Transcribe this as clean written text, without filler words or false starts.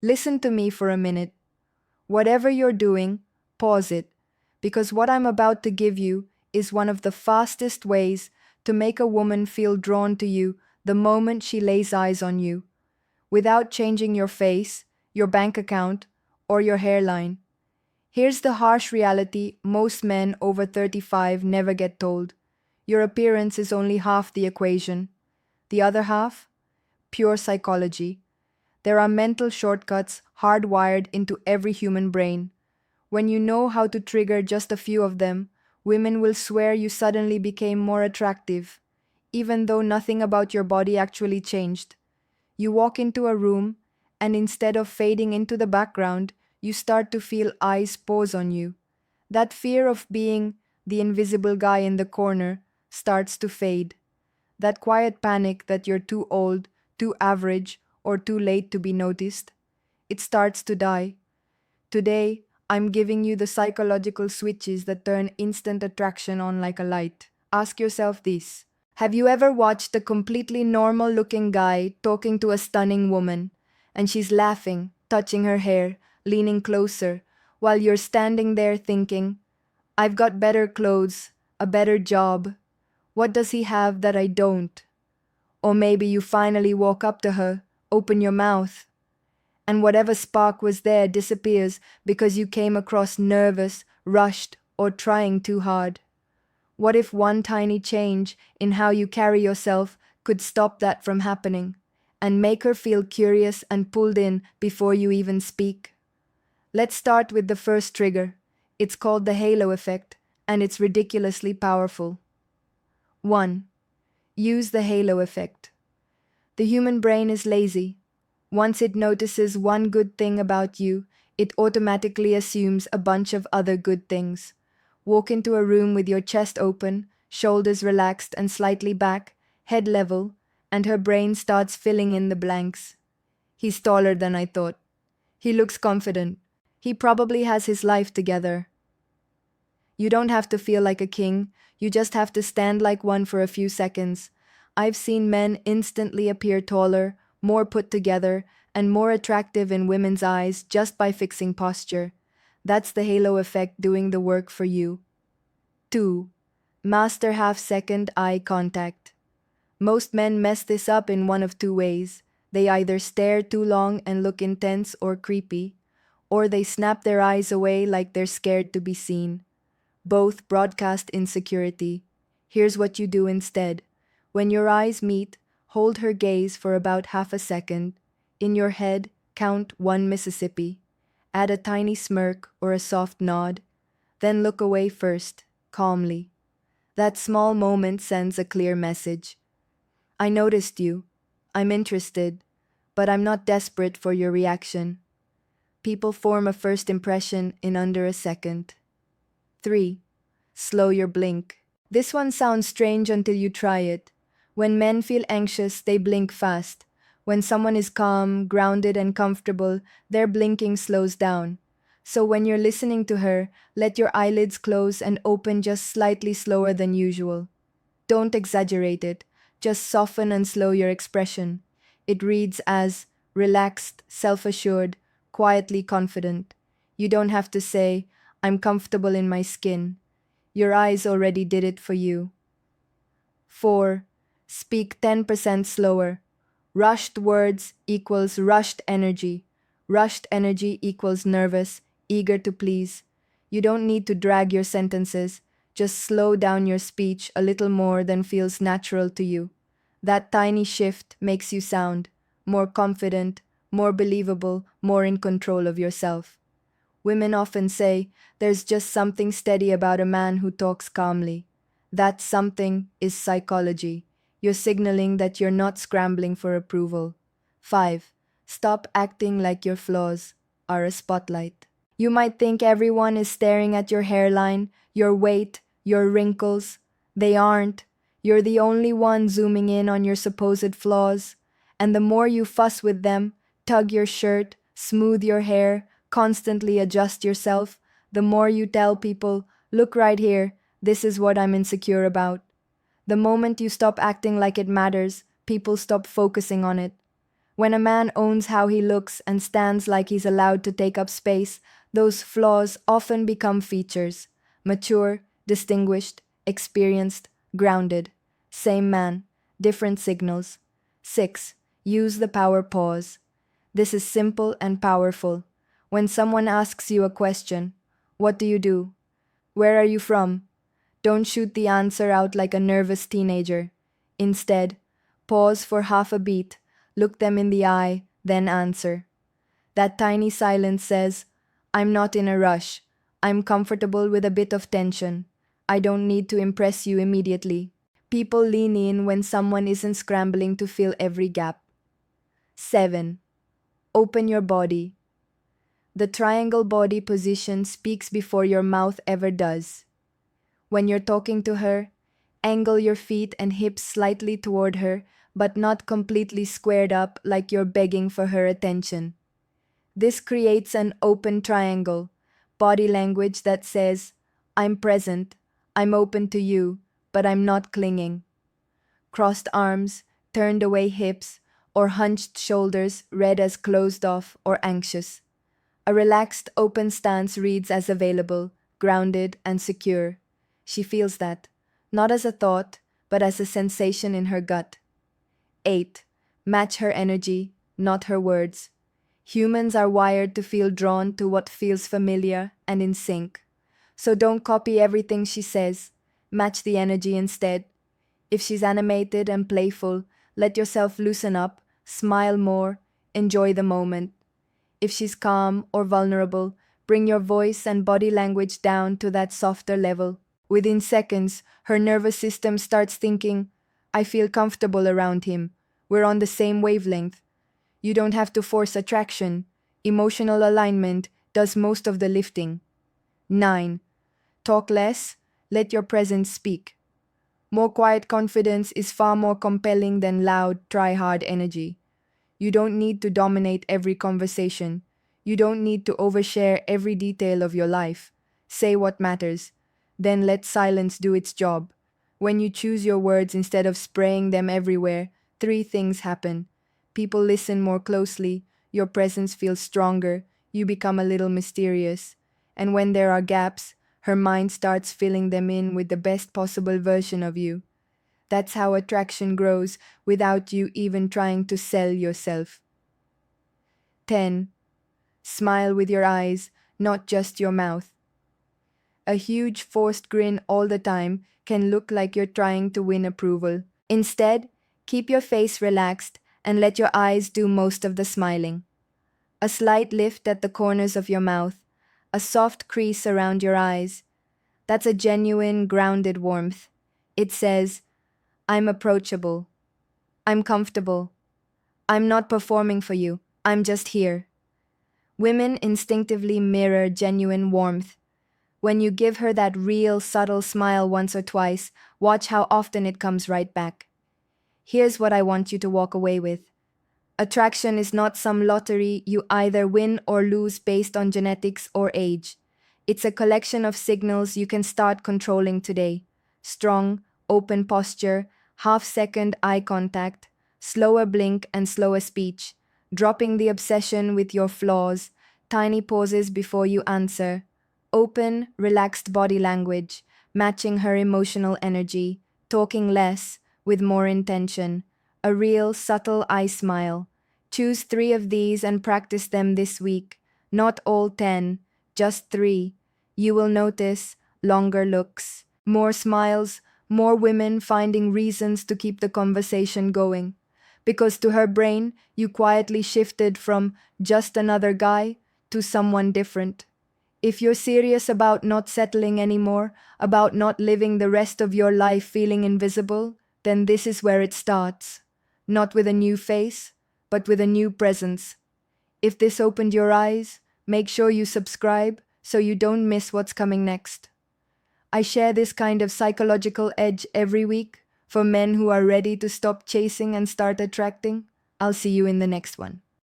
Listen to me for a minute. Whatever you're doing, pause it, because what I'm about to give you is one of the fastest ways to make a woman feel drawn to you the moment she lays eyes on you, without changing your face, your bank account, or your hairline. Here's the harsh reality most men over 35 never get told. Your appearance is only half the equation. The other half? Pure psychology. There are mental shortcuts hardwired into every human brain. When you know how to trigger just a few of them, women will swear you suddenly became more attractive, even though nothing about your body actually changed. You walk into a room, and instead of fading into the background, you start to feel eyes pose on you. That fear of being the invisible guy in the corner starts to fade. That quiet panic that you're too old, too average, or too late to be noticed, it starts to die. Today, I'm giving you the psychological switches that turn instant attraction on like a light. Ask yourself this. Have you ever watched a completely normal looking guy talking to a stunning woman, and she's laughing, touching her hair, leaning closer, while you're standing there thinking, I've got better clothes, a better job. What does he have that I don't? Or maybe you finally walk up to her, open your mouth, and whatever spark was there disappears because you came across nervous, rushed, or trying too hard. What if one tiny change in how you carry yourself could stop that from happening and make her feel curious and pulled in before you even speak? Let's start with the first trigger. It's called the halo effect, and it's ridiculously powerful. 1. Use the halo effect. The human brain is lazy. Once it notices one good thing about you, it automatically assumes a bunch of other good things. Walk into a room with your chest open, shoulders relaxed and slightly back, head level, and her brain starts filling in the blanks. He's taller than I thought. He looks confident. He probably has his life together. You don't have to feel like a king, you just have to stand like one for a few seconds. I've seen men instantly appear taller, more put together, and more attractive in women's eyes just by fixing posture. That's the halo effect doing the work for you. 2. Master half-second eye contact. Most men mess this up in one of two ways. They either stare too long and look intense or creepy, or they snap their eyes away like they're scared to be seen. Both broadcast insecurity. Here's what you do instead. When your eyes meet, hold her gaze for about half a second. In your head, count 1 Mississippi. Add a tiny smirk or a soft nod. Then look away first, calmly. That small moment sends a clear message. I noticed you. I'm interested, but I'm not desperate for your reaction. People form a first impression in under a second. 3. Slow your blink. This one sounds strange until you try it. When men feel anxious, they blink fast. When someone is calm, grounded, and comfortable, their blinking slows down. So when you're listening to her, let your eyelids close and open just slightly slower than usual. Don't exaggerate it. Just soften and slow your expression. It reads as relaxed, self-assured, quietly confident. You don't have to say, I'm comfortable in my skin. Your eyes already did it for you. 4. Speak 10% slower. Rushed words equals rushed energy. Rushed energy equals nervous, eager to please. You don't need to drag your sentences. Just slow down your speech a little more than feels natural to you. That tiny shift makes you sound more confident, more believable, more in control of yourself. Women often say, there's just something steady about a man who talks calmly. That something is psychology. You're signaling that you're not scrambling for approval. 5. Stop acting like your flaws are a spotlight. You might think everyone is staring at your hairline, your weight, your wrinkles. They aren't. You're the only one zooming in on your supposed flaws. And the more you fuss with them, tug your shirt, smooth your hair, constantly adjust yourself, the more you tell people, look right here, this is what I'm insecure about. The moment you stop acting like it matters, people stop focusing on it. When a man owns how he looks and stands like he's allowed to take up space, those flaws often become features. Mature, distinguished, experienced, grounded. Same man, different signals. 6. Use the power pause. This is simple and powerful. When someone asks you a question, what do you do? Where are you from? Don't shoot the answer out like a nervous teenager. Instead, pause for half a beat, look them in the eye, then answer. That tiny silence says, I'm not in a rush. I'm comfortable with a bit of tension. I don't need to impress you immediately. People lean in when someone isn't scrambling to fill every gap. 7. Open your body. The triangle body position speaks before your mouth ever does. When you're talking to her, angle your feet and hips slightly toward her, but not completely squared up like you're begging for her attention. This creates an open triangle, body language that says, I'm present, I'm open to you, but I'm not clinging. Crossed arms, turned away hips, or hunched shoulders read as closed off or anxious. A relaxed, open stance reads as available, grounded, and secure. She feels that, not as a thought, but as a sensation in her gut. 8. Match her energy, not her words. Humans are wired to feel drawn to what feels familiar and in sync. So don't copy everything she says. Match the energy instead. If she's animated and playful, let yourself loosen up, smile more, enjoy the moment. If she's calm or vulnerable, bring your voice and body language down to that softer level. Within seconds, her nervous system starts thinking, I feel comfortable around him. We're on the same wavelength. You don't have to force attraction. Emotional alignment does most of the lifting. 9. Talk less, let your presence speak. More quiet confidence is far more compelling than loud, try-hard energy. You don't need to dominate every conversation. You don't need to overshare every detail of your life. Say what matters. Then let silence do its job. When you choose your words instead of spraying them everywhere, 3 things happen. People listen more closely, your presence feels stronger, you become a little mysterious. And when there are gaps, her mind starts filling them in with the best possible version of you. That's how attraction grows without you even trying to sell yourself. 10. Smile with your eyes, not just your mouth. A huge forced grin all the time can look like you're trying to win approval. Instead, keep your face relaxed and let your eyes do most of the smiling. A slight lift at the corners of your mouth, a soft crease around your eyes. That's a genuine, grounded warmth. It says, I'm approachable. I'm comfortable. I'm not performing for you. I'm just here. Women instinctively mirror genuine warmth. When you give her that real, subtle smile once or twice, watch how often it comes right back. Here's what I want you to walk away with. Attraction is not some lottery you either win or lose based on genetics or age. It's a collection of signals you can start controlling today. Strong, open posture, half-second eye contact, slower blink and slower speech, dropping the obsession with your flaws, tiny pauses before you answer, open, relaxed body language, matching her emotional energy, talking less, with more intention, a real, subtle eye smile. Choose 3 of these and practice them this week. Not all 10, just 3. You will notice longer looks, more smiles, more women finding reasons to keep the conversation going. Because to her brain, you quietly shifted from just another guy to someone different. If you're serious about not settling anymore, about not living the rest of your life feeling invisible, then this is where it starts. Not with a new face, but with a new presence. If this opened your eyes, make sure you subscribe so you don't miss what's coming next. I share this kind of psychological edge every week for men who are ready to stop chasing and start attracting. I'll see you in the next one.